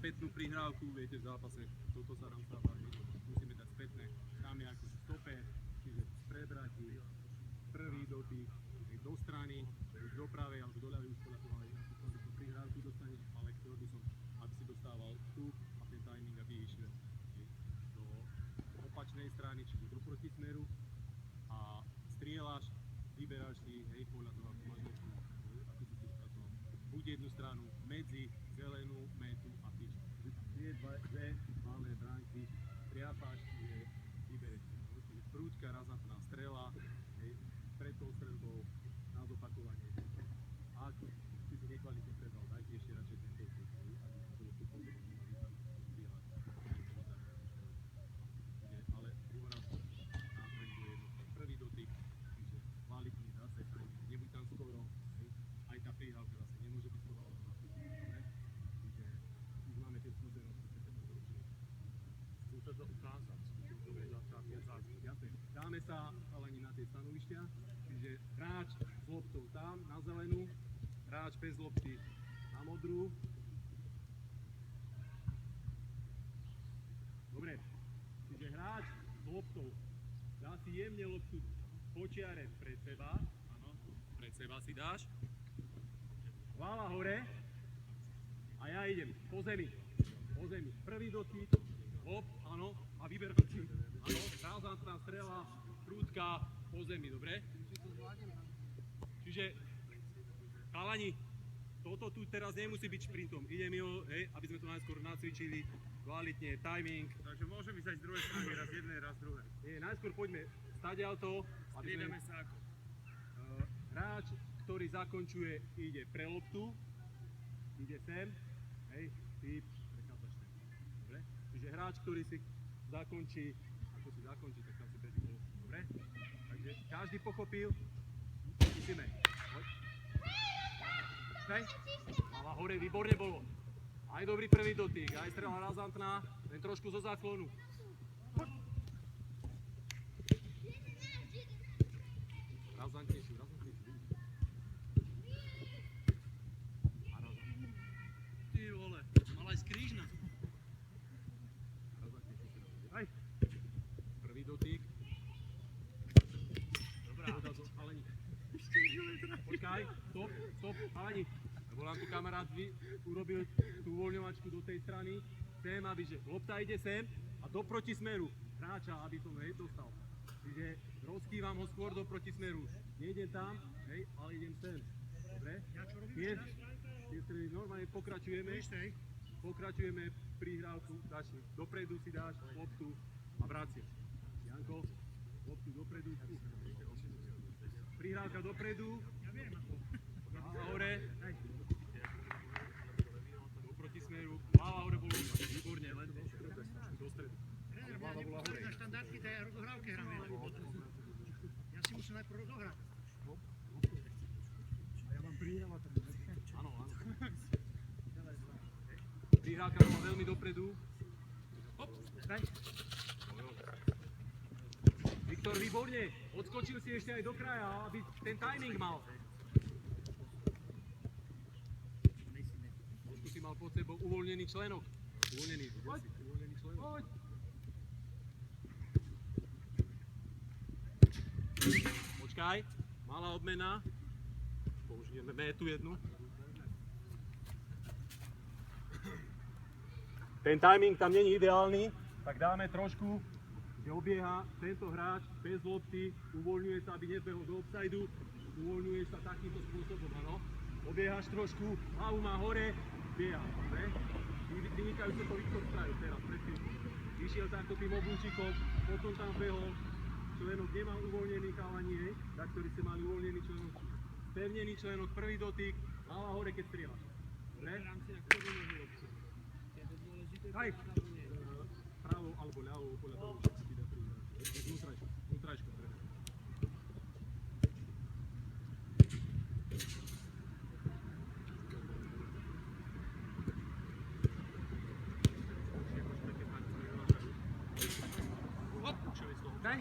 spätnú prihrávku, viete, v zápase toto sa nám stáva, musíme dať spätné, tam je ako stoper, čiže z prebrati, prvý dotyk, do strany, do pravej alebo do ľavej už podľa toho aj tú prihrávku dostaneš, ale chcel by som, aby si dostával tu a ten timing, aby išiel do opačnej strany, čiže do protismeru a strieľaš, vyberáš si, hej, podľa toho, ako máš loptu, ako si to spracoval, buď jednu stranu medzi zelenú metu a tyč. Tie dve malé bránky triafáš, čiže vybereš si. Čiže prúdka, razantná strela, hej, pred tou streľbou na zopakovanie. Ak si si nekvalitne predal, dajte ešte radšej ten dotyk, aby sa to loptu pozrieť, aby sa strieľať. Ale dôraz na streľbu je prvý dotyk, čiže kvalitný zase, nebuď tam skoro, hej, aj tá prihrávka zase nemôže byť skoro automaticky, čiže už máme tie skúsenosti, že sa to určite. Skúsa to ukázať, dobre začať. Jasne, dáme sa chalani na tie stanovištia, čiže hráč s loptou tam, na zelenú, hráč bez lopty na modrú. Dobre, čiže hráč s loptou dá si jemne loptu počiare pred seba, áno, pred seba si dáš, hlava hore a ja idem po zemi, prvý dotyk, hop, áno, a vyber dotyk, áno, razantná strela, prúdka po zemi, dobre? Čiže, chalani, toto tu teraz nemusí byť šprintom, ide mi o, hej, aby sme to najskôr nacvičili, kvalitne, timing. Takže môžeme ísť aj z druhej strany, raz jednej, raz druhej. Nie, najskôr poďme stadiaľto, aby sme... Striedame sa ako? Hráč, ktorý zakončuje, ide pre loptu, ide sem, hej, typ, prechádzaš sem. Dobre? Čiže hráč, ktorý si zakončí, ako si zakončí, tak tam si beží loptu. Dobre? Takže každý pochopil, ideme. Poď. Hej, mala hore, výborne bolo. Aj dobrý prvý dotyk, aj strela razantná, len trošku zo záklonu. Poď. Razantnejšiu. A razantnejšiu. Ty vole, mal aj skrížna. Razantnejšiu. Aj. Prvý dotyk. Dobrá. Chalani. Počkaj, stop, chalani. Lebo nám tu kamarát urobil tú uvoľňovačku do tej strany. Chcem, aby že lopta ide sem a do protismeru hráča, aby som hej dostal. Čiže rozkývam ho skôr do protismeru. Nejdem tam, hej, ale idem sem. Dobre? Tie stredy normálne pokračujeme prihrávku, dopredu si dáš loptu a vraciaš. Janko, loptu dopredu. Prihrávka dopredu. A hore. Do protismeru. Hlava hore bolo výborne, len do stredu. Hlava bola hore. Na štandardky tej rozohrávke hráme. Ja si musím najprv rozohrať. A ja mám prihrávať. Áno. Prihrávka bola veľmi dopredu. Hop. Viktor, výborne. Odskočil si ešte aj do kraja, aby ten timing mal. Trošku si mal pod sebou uvoľnený členok. Uvoľnený členok. Poď. Počkaj, malá odmena. Použijeme métu jednu. Ten timing tam není ideálny, tak dáme trošku, kde obieha tento hráč bez lopty, uvoľňuje sa, aby nebehol do offsideu, uvoľňuješ sa takýmto spôsobom, áno. Obiehaš trošku, hlavu má hore, bieha, dobre? Vynikajúce to Viktor spravil teraz, pred chvíľkou. Išiel takto tým obúčikom, potom tam behol, členok nemal uvoľnený chalani, hej, tak ktorý ste mali uvoľnený členok, pevnený členok, prvý dotyk, hlava hore, keď strieľaš. Dobre? Hej! Pravou alebo ľavou, podľa toho, čo si dá prihrať. Vnútrajško treba. Hej!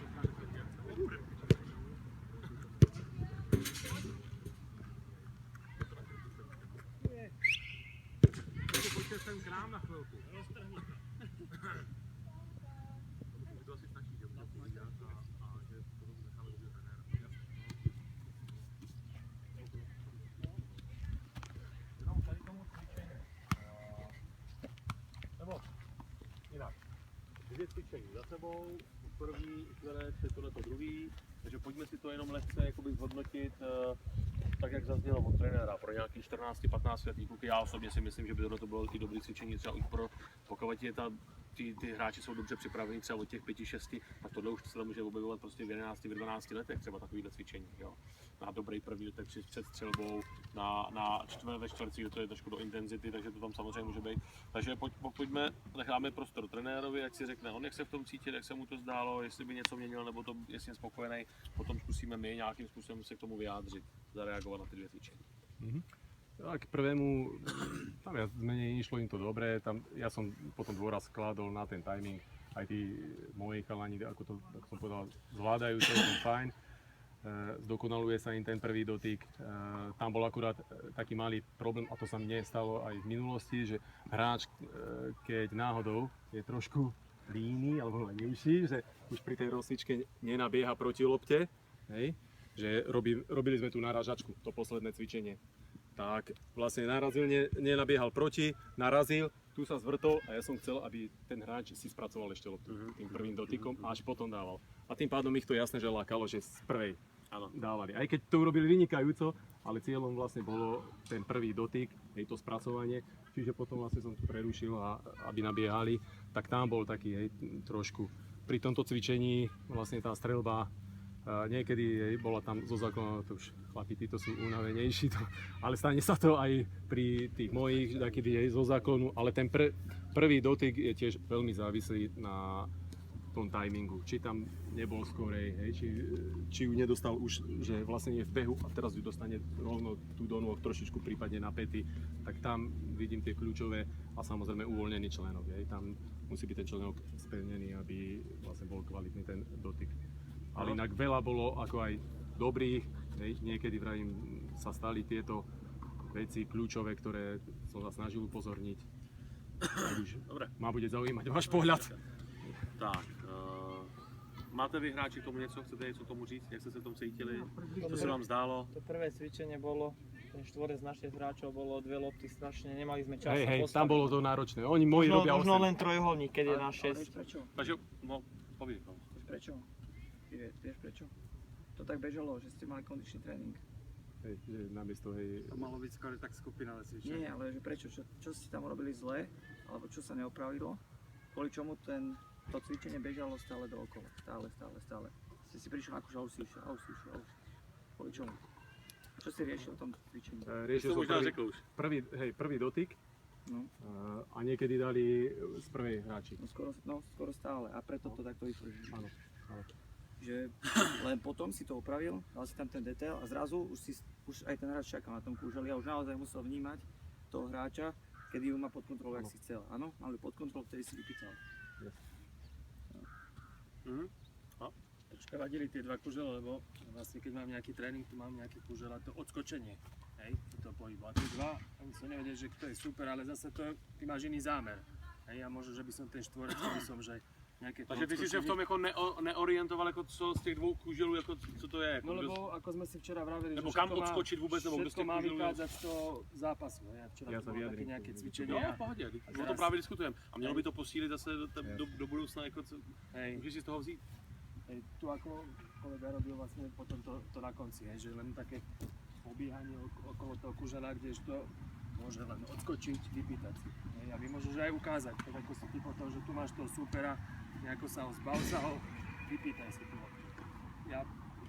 Poďte sa sem k nám na chvilku. Roztrhni to. Myslím, že to asi stačí, že bude povídat a že potom necháme do trenéra. Jenom tady tomu cvičení. Nebo jinak. 2 cvičení za sebou, první, které je tohleto druhý, takže pojďme si to jenom lehce jakoby zhodnotit, tak jak zaznělo od trenéra, pro nějaký 14-15 letý kluky. Já osobně si myslím, že by tohle bylo i dobré cvičení, třeba už pokud je ty hráči jsou dobře připraveni třeba od těch 5-6, tak tohle už se tam může objevovat prostě v 11, v 12 letech, třeba takovýhle cvičení, jo. Na dobrý první dotek před střelbou, ve čtvrtcích, to je trošku do intenzity, takže to tam samozřejmě může být. Takže pojďme, necháme prostor trenérovi, ať si řekne on, jak se v tom cítil, jak se mu to zdálo, jestli by něco měnil, nebo to jestli je spokojený, potom zkusíme my nějakým způsobem se k tomu vyjádřit, zareagovat na ty 2 cvičení. Tak k prvému, tam viac menej išlo im to dobre, tam ja som potom dôraz skladol na ten timing, aj tí moji chalani, ako som povedal, zvládajú celkom fajn, zdokonaluje sa im ten prvý dotyk, tam bol akurát taký malý problém, a to sa mne stalo aj v minulosti, že hráč, keď náhodou je trošku líny alebo lenivší, že už pri tej rozcvičke nenabieha proti lopte, hej, že robili sme tu narážačku, to posledné cvičenie. Tak vlastne narazil, nenabiehal proti, narazil, tu sa zvrtol a ja som chcel, aby ten hráč si spracoval ešte loptu tým prvým dotykom a až potom dával. A tým pádom ich to jasne, že lákalo, že z prvej dávali. Aj keď to urobili vynikajúco, ale cieľom vlastne bolo ten prvý dotyk, to spracovanie, čiže potom vlastne som to prerušil, a aby nabiehali, tak tam bol taký trošku. Pri tomto cvičení vlastne tá streľba niekedy bola tam zo základu, to už chlapi, títo sú unavenejší, ale stane sa to aj pri tých mojich, takedy zo záklonu, ale ten prvý dotyk je tiež veľmi závislý na tom timingu, či tam nebol skorej, či ju nedostal už, že vlastne je v behu a teraz ju dostane rovno tu do nôh, trošičku prípadne na päty, tak tam vidím tie kľúčové a samozrejme uvoľnený členok, tam musí byť ten členok spevnený, aby vlastne bol kvalitný ten dotyk. Ale inak veľa bolo ako aj dobrých, niekedy sa stali tieto veci kľúčové, ktoré som sa snažil upozorniť. Dobre. Má bude zaujímať váš pohľad. Tak, máte vy hráči k tomu něco, chcete něco tomu říct, jak jste se v tom cítili, co se vám zdálo? To prvé cvičenie bolo, ten štvorec našich hráčov bolo 2 lopty strašne, nemali sme čas sa postaviť. Tam bolo to náročné, oni moji robia 8. Možno len trojuholník, keď je na 6. Prečo? Takže, no, povíď. No. Prečo? Vieš prečo? To tak bežalo, že ste mali kondičný tréning. Že namiesto, To malo byť skôr tak skupinové cvičenie. Nie, ale že prečo? Čo ste tam robili zle? Alebo čo sa neopravilo? Kvôli čomu to cvičenie bežalo stále dookola? Stále. Ste si prišli akože už. Kvôli čomu? Čo si riešil v tom cvičení? Riešil som prvý dotyk. No. A niekedy dali z prvej hráči. Skoro stále. A preto to takto vyšlo. Áno. Že len potom si to opravil, dal si tam ten detail a zrazu už aj ten hráč čakal na tom kúželi a už naozaj musel vnímať toho hráča, kedy ju má pod kontrolou, jak si chcel. Áno, mali pod kontrolou, vtedy si vypýtal. Troška vadili tie 2 kužele, lebo vlastne keď mám nejaký tréning, tu mám nejaký kužel a to odskočenie, hej, to pohybu. A tie 2, oni som nevedel, že to je super, ale zase ty máš iný zámer. Hej, a možno, že by som ten štvorec, by som, že nejaké to Takže ty si se v tom jako neorientoval, jako co z těch 2 kuželů, jako co to je? Jako no lebo ako sme si včera vravili, nebo že kam odskočiť vôbec, nebo kdo z všetko těch má kuželů? vychádzať z toho zápasu. Ja včera Ja to sa bolo také vyjadrím. nejaké cvičenie. Jo, v pohodě, o tom právě diskutujeme. A mělo by to posílit zase do budoucna, jako můžeš si z toho vzít. Hej, tu ako kolega robil vlastne potom to na konci, hej, že len také obíhanie okolo toho kužela, kdežto môže len odskočiť, vypýtať si. Hej, a vy môžeš aj ukázať, tak ako si ty potom, že tu máš toho supera, nejako sa ho zbav sa ho, vypýtaj si tu.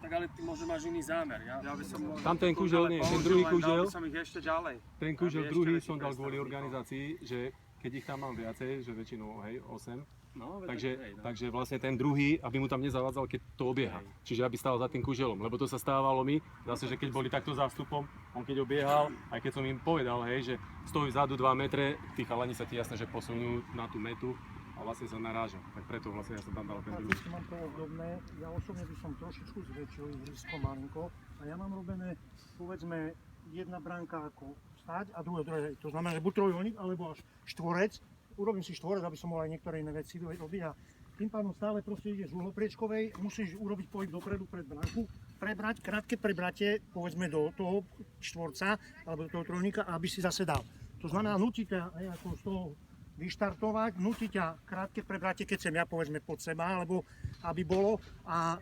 Tak ale ty možno máš iný zámer. Ja by som Tam ten kužel, nie, ten druhý kužel, Dal by som ich ešte ďalej. ten kužel Aby ešte druhý väčší som dal priestor kvôli vznikol. organizácii, že keď ich tam mám viacej, že väčšinou 8, No, takže vlastne ten druhý, aby mu tam nezavádzal, keď to obieha. Čiže aby stál za tým kuželom, lebo to sa stávalo mi, zase, že keď boli takto zástupom, on keď obiehal, aj keď som im povedal, hej, že stojí vzadu 2 metre, tí chalani sa ti jasne, že posunú na tú metu a vlastne sa naráža. Tak preto vlastne ja som tam dal ten druhý. Prakticky mám to obdobné, ja osobne by som trošičku zväčšil ihrisko malinko a ja mám robené, povedzme, jedna bránka ako stať a druhé. To znamená, že buď trojuholník, alebo až štvorec. Urobím si štvorec, aby som mohol aj niektoré iné veci robiť a tým pádom stále proste ideš z uhlopriečkovej, musíš urobiť pohyb dopredu pred bránku, prebrať, krátke prebratie, povedzme do toho štvorca alebo do toho trojníka, aby si zase dal. To znamená, nutí ťa ako z toho vyštartovať, nutí ťa krátke prebratie, keď sem ja povedzme pod seba, alebo aby bolo a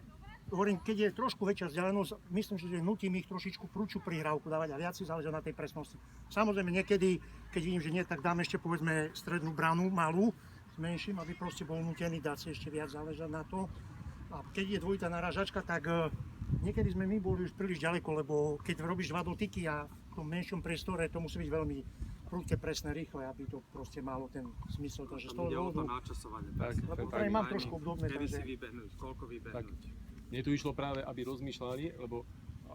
hovorím, keď je trošku väčšia vzdialenosť, myslím, že nutím ich trošičku prúču prihrávku dávať a viac si záleží na tej presnosti. Samozrejme niekedy, keď vidím, že nie, tak dám ešte povedzme strednú bránu malú, s menším, aby proste bol nutený dať si ešte viac záležať na to. A keď je dvojitá narážačka, tak niekedy sme my boli už príliš ďaleko, lebo keď robíš 2 dotyky a v tom menšom priestore to musí byť veľmi prudké, presné, rýchle, aby to proste malo ten zmysel. Takže z toho dôvodu, lebo mám trošku obdobné. Kedy si vybehnúť, koľko vybehnúť. Mne tu išlo práve, aby rozmýšľali, lebo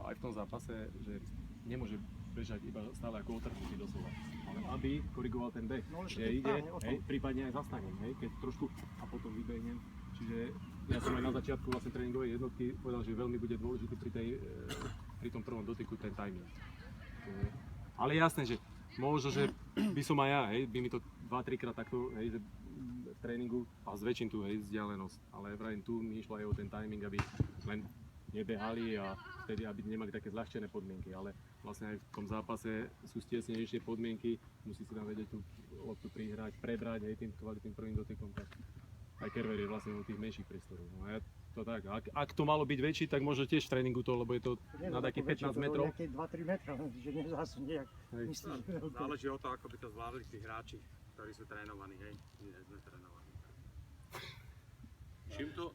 aj v tom zápase, že nemôže bežať iba stále ako otrhnutý doslova, ale aby korigoval ten beh, No, že ide, hej, prípadne aj zastanem, hej, keď trošku a potom vybehnem. Čiže ja som aj na začiatku vlastne tréningovej jednotky povedal, že veľmi bude dôležitý pri tom prvom dotyku ten timing. Ale jasné, že možno, že by som aj ja, hej, by mi to 2-3 krát takto, hej, že v tréningu a zväčším tu, hej, vzdialenosť. Ale vrajím, tu mi išlo aj o ten timing, aby len nebehali a vtedy, aby nemali také zľahčené podmienky. Ale vlastne aj v tom zápase sú stiesnejšie podmienky, musí si tam vedieť tú loptu prihrať, prebrať aj tým kvalitným prvým dotykom. Tak aj Kerver je vlastne u tých menších priestorov. No a ja to tak, ak to malo byť väčší, tak možno tiež v tréningu to, lebo je to na takých 15 metrov. To je 2-3 metra, že nezásť nejak. Myslím, že Záleží o to, ako by to zvládli tí hráči, ktorí sú trénovaní, hej. My nie sme trénovaní.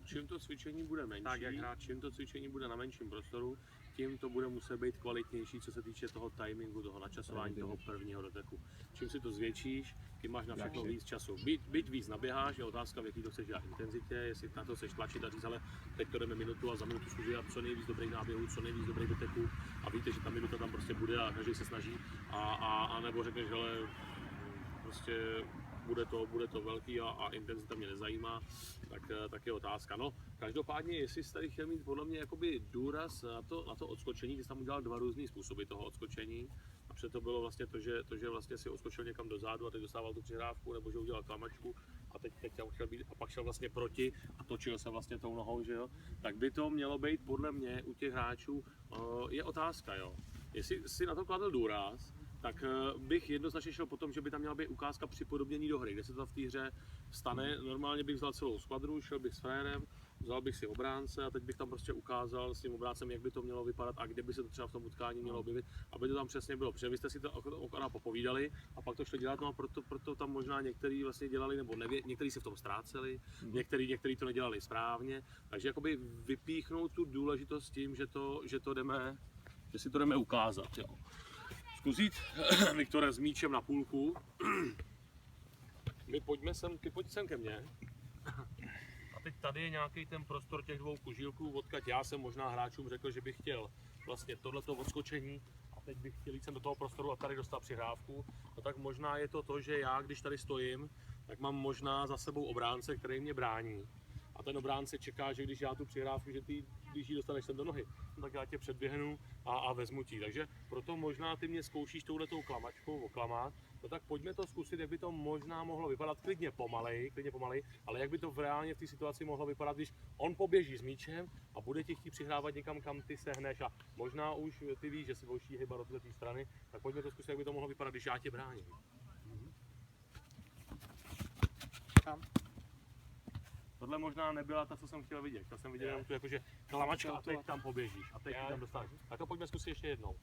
Čím to cvičení bude menší, čím to cvičení bude na menším prostoru, tím to bude muset být kvalitnější, co se týče toho timingu, toho načasování toho prvního doteku. Čím si to zvětšíš, tím máš na všechno víc času. Byť víc naběháš, je otázka, v jaký to chceš dělat intenzitě, jestli na to chceš tlačit a říct, ale teď to jdeme minutu a za minutu zkusí dělat co nejvíc dobrých náběhů, co nejvíc dobrých doteků a víte, že ta minuta tam prostě bude a každý se snaží a nebo řekneš, hele, prostě bude to velký a intenzita mě nezajímá, tak je otázka. No, každopádně, jestli jsi tady chtěl mít podle mě jakoby důraz na to odskočení, ty jsi tam udělal 2 různý způsoby toho odskočení. A před to bylo vlastně to, že vlastně si odskočil někam dozadu a teď dostával tu přihrávku, nebo že udělal klamačku a teď tam chtěl být a pak šel vlastně proti a točil se vlastně tou nohou, že jo. Tak by to mělo být podle mě u těch hráčů, je otázka, jo. Jestli si na to kladl důraz, tak bych jednoznačně šel po tom, že by tam měla být ukázka připodobnění do hry, kde se to v té hře stane. Normálně bych vzal celou skvadru, šel bych s frérem, vzal bych si obránce a teď bych tam prostě ukázal s tím obráncem, jak by to mělo vypadat a kde by se to třeba v tom utkání mělo objevit, aby to tam přesně bylo. Protože vy jste si to okolo popovídali a pak to šli dělat, no a proto tam možná někteří vlastně dělali, nebo někteří se v tom ztráceli, někteří to nedělali správně. Takže jakoby vypíchnout tu důležitost tím, že si to jdeme ukázat. Jo. Zkusit, Viktore, s míčem na půlku. Pojď sem ke mně. A teď tady je nějaký ten prostor těch 2 kužílků, odkud já jsem možná hráčům řekl, že bych chtěl vlastně tohleto odskočení a teď bych chtěl jít sem do toho prostoru a tady dostat přihrávku. No tak možná je to, že já, když tady stojím, tak mám možná za sebou obránce, který mě brání. A ten obránce čeká, že když já tu přihrávku, že ty, když ji dostaneš sem do nohy, no tak já tě předběhnu a vezmu ti. Takže proto možná ty mě zkoušíš touhletou klamačkou oklamat, no tak pojďme to zkusit, jak by to možná mohlo vypadat klidně pomalej, ale jak by to reálně v té situaci mohlo vypadat, když on poběží s míčem a bude ti chtít přihrávat někam, kam ty sehneš a možná už ty víš, že si budeš hýbat do té strany, tak pojďme to zkusit, jak by to mohlo vypadat, když já tě bráním. Kam? Tohle možná nebyla ta, co jsem chtěl vidět. Chtěl jsem vidět jenom tu jakože klamačka a teď tam poběžíš a teď tam dostaneš. Tak to pojďme zkusit ještě jednou.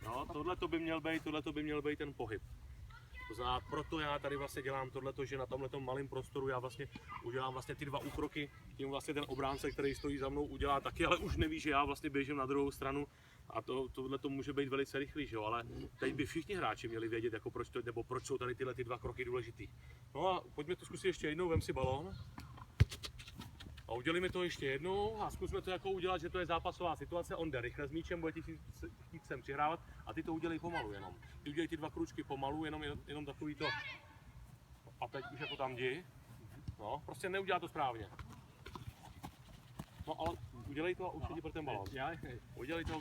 No, tohle by měl být ten pohyb. To znamená, proto já tady vlastně dělám tohleto, že na tomhletom malém prostoru já vlastně udělám vlastně ty 2 úkroky, tím vlastně ten obránce, který stojí za mnou, udělá taky, ale už neví, že já vlastně běžím na druhou stranu a tohleto může být velice rychlý, že jo, ale teď by všichni hráči měli vědět, jako proč jsou tady tyhle 2 kroky důležitý. No a pojďme to zkusit ještě jednou, vem si balón. A udělíme to ještě jednou a zkusme to jako udělat, že to je zápasová situace, on jde rychle s míčem, bude ti chtít sem přihrávat a ty to udělej pomalu jenom. Ty udělej ty 2 kručky pomalu, jenom takový to. A teď už jako tam jdi. No, prostě neudělá to správně. No ale udělej to a už jdi pro ten balón. Ja, Udělej to a už